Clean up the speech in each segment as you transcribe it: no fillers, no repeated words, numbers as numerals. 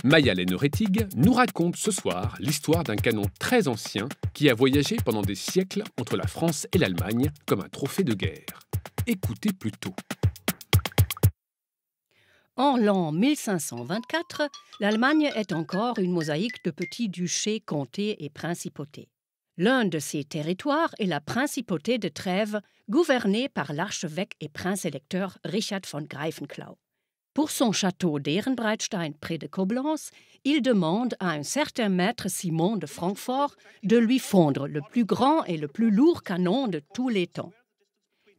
Maya Lennerettig nous raconte ce soir l'histoire d'un canon très ancien qui a voyagé pendant des siècles entre la France et l'Allemagne comme un trophée de guerre. Écoutez plutôt. En l'an 1524, l'Allemagne est encore une mosaïque de petits duchés, comtés et principautés. L'un de ces territoires est la principauté de Trèves, gouvernée par l'archevêque et prince-électeur Richard von Greifenklau. Pour son château d'Ehrenbreitstein près de Coblence, il demande à un certain maître Simon de Francfort de lui fondre le plus grand et le plus lourd canon de tous les temps.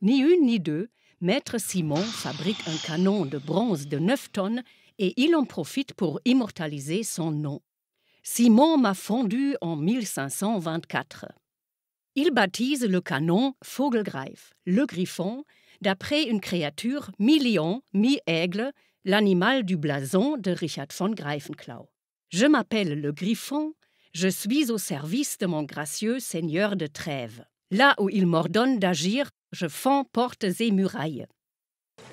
Ni une ni deux, maître Simon fabrique un canon de bronze de 9 tonnes et il en profite pour immortaliser son nom. Simon m'a fondu en 1524. Il baptise le canon Vogelgreif, le griffon, d'après une créature mi-lion, mi-aigle, l'animal du blason de Richard von Greifenklau. Je m'appelle le griffon, je suis au service de mon gracieux seigneur de Trèves. Là où il m'ordonne d'agir, je fends portes et murailles.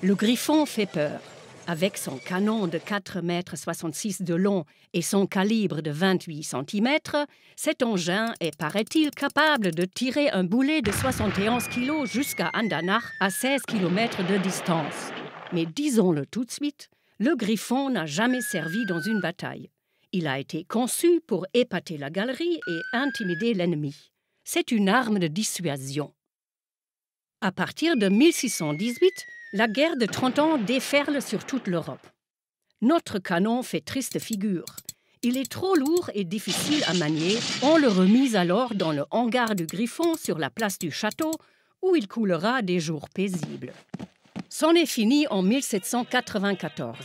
Le griffon fait peur. Avec son canon de 4,66 m de long et son calibre de 28 cm, cet engin est, paraît-il, capable de tirer un boulet de 71 kg jusqu'à Andernach à 16 km de distance. Mais disons-le tout de suite, le griffon n'a jamais servi dans une bataille. Il a été conçu pour épater la galerie et intimider l'ennemi. C'est une arme de dissuasion. À partir de 1618, la guerre de 30 ans déferle sur toute l'Europe. Notre canon fait triste figure. Il est trop lourd et difficile à manier. On le remise alors dans le hangar du Griffon sur la place du château, où il coulera des jours paisibles. C'en est fini en 1794.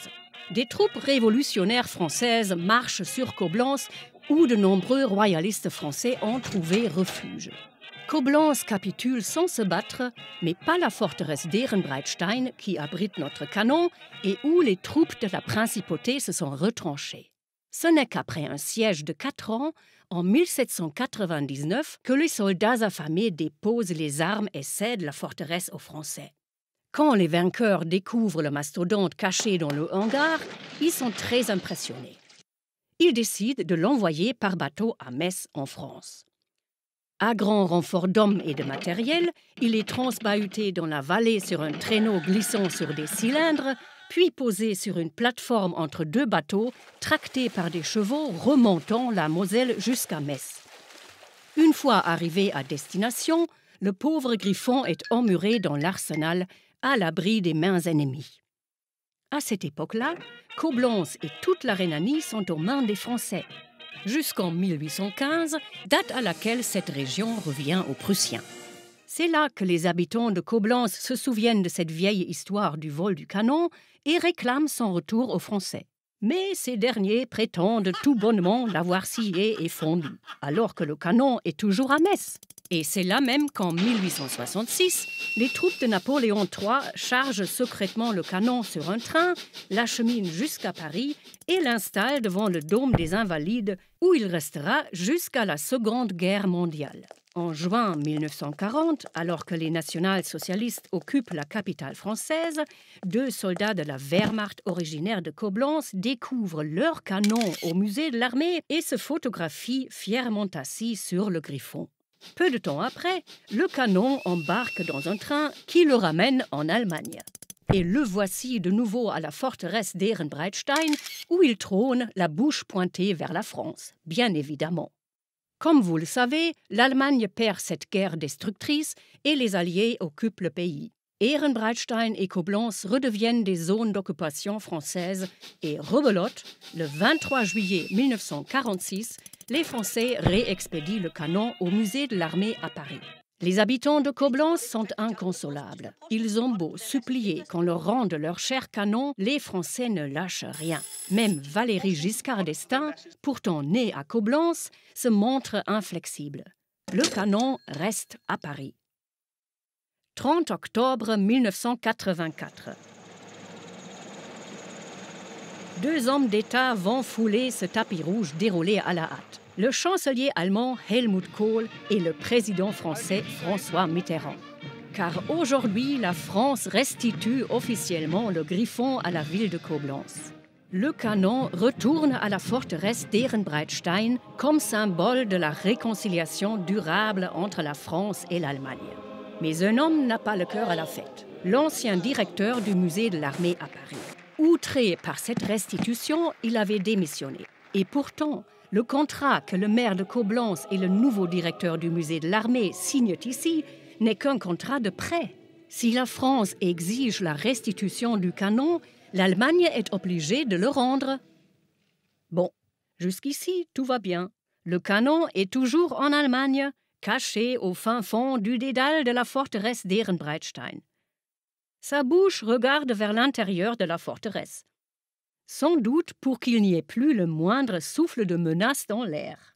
Des troupes révolutionnaires françaises marchent sur Coblence, où de nombreux royalistes français ont trouvé refuge. Coblence capitule sans se battre, mais pas la forteresse d'Ehrenbreitstein qui abrite notre canon et où les troupes de la principauté se sont retranchées. Ce n'est qu'après un siège de 4 ans, en 1799, que les soldats affamés déposent les armes et cèdent la forteresse aux Français. Quand les vainqueurs découvrent le mastodonte caché dans le hangar, ils sont très impressionnés. Ils décident de l'envoyer par bateau à Metz en France. À grand renfort d'hommes et de matériel, il est transbahuté dans la vallée sur un traîneau glissant sur des cylindres, puis posé sur une plateforme entre 2 bateaux, tractés par des chevaux remontant la Moselle jusqu'à Metz. Une fois arrivé à destination, le pauvre griffon est emmuré dans l'arsenal, à l'abri des mains ennemies. À cette époque-là, Coblence et toute la Rhénanie sont aux mains des Français. Jusqu'en 1815, date à laquelle cette région revient aux Prussiens. C'est là que les habitants de Coblence se souviennent de cette vieille histoire du vol du canon et réclament son retour aux Français. Mais ces derniers prétendent tout bonnement l'avoir scié et fondu, alors que le canon est toujours à Metz. Et c'est là même qu'en 1866, les troupes de Napoléon III chargent secrètement le canon sur un train, l'acheminent jusqu'à Paris et l'installent devant le Dôme des Invalides, où il restera jusqu'à la Seconde Guerre mondiale. En juin 1940, alors que les national-socialistes occupent la capitale française, 2 soldats de la Wehrmacht originaires de Coblence découvrent leur canon au musée de l'armée et se photographient fièrement assis sur le Griffon. Peu de temps après, le canon embarque dans un train qui le ramène en Allemagne. Et le voici de nouveau à la forteresse d'Ehrenbreitstein, où il trône, la bouche pointée vers la France, bien évidemment. Comme vous le savez, l'Allemagne perd cette guerre destructrice et les Alliés occupent le pays. Ehrenbreitstein et Coblence redeviennent des zones d'occupation française et rebelote, le 23 juillet 1946, les Français réexpédient le canon au musée de l'armée à Paris. Les habitants de Coblence sont inconsolables. Ils ont beau supplier qu'on leur rende leur cher canon, les Français ne lâchent rien. Même Valéry Giscard d'Estaing, pourtant né à Coblence, se montre inflexible. Le canon reste à Paris. 30 octobre 1984. 2 hommes d'État vont fouler ce tapis rouge déroulé à la hâte. Le chancelier allemand Helmut Kohl et le président français François Mitterrand. Car aujourd'hui, la France restitue officiellement le Griffon à la ville de Coblence. Le canon retourne à la forteresse d'Ehrenbreitstein comme symbole de la réconciliation durable entre la France et l'Allemagne. Mais un homme n'a pas le cœur à la fête. L'ancien directeur du musée de l'armée à Paris. Outré par cette restitution, il avait démissionné. Et pourtant, le contrat que le maire de Coblence et le nouveau directeur du musée de l'armée signent ici n'est qu'un contrat de prêt. Si la France exige la restitution du canon, l'Allemagne est obligée de le rendre. Bon, jusqu'ici, tout va bien. Le canon est toujours en Allemagne, caché au fin fond du dédale de la forteresse d'Ehrenbreitstein. Sa bouche regarde vers l'intérieur de la forteresse. Sans doute pour qu'il n'y ait plus le moindre souffle de menace dans l'air.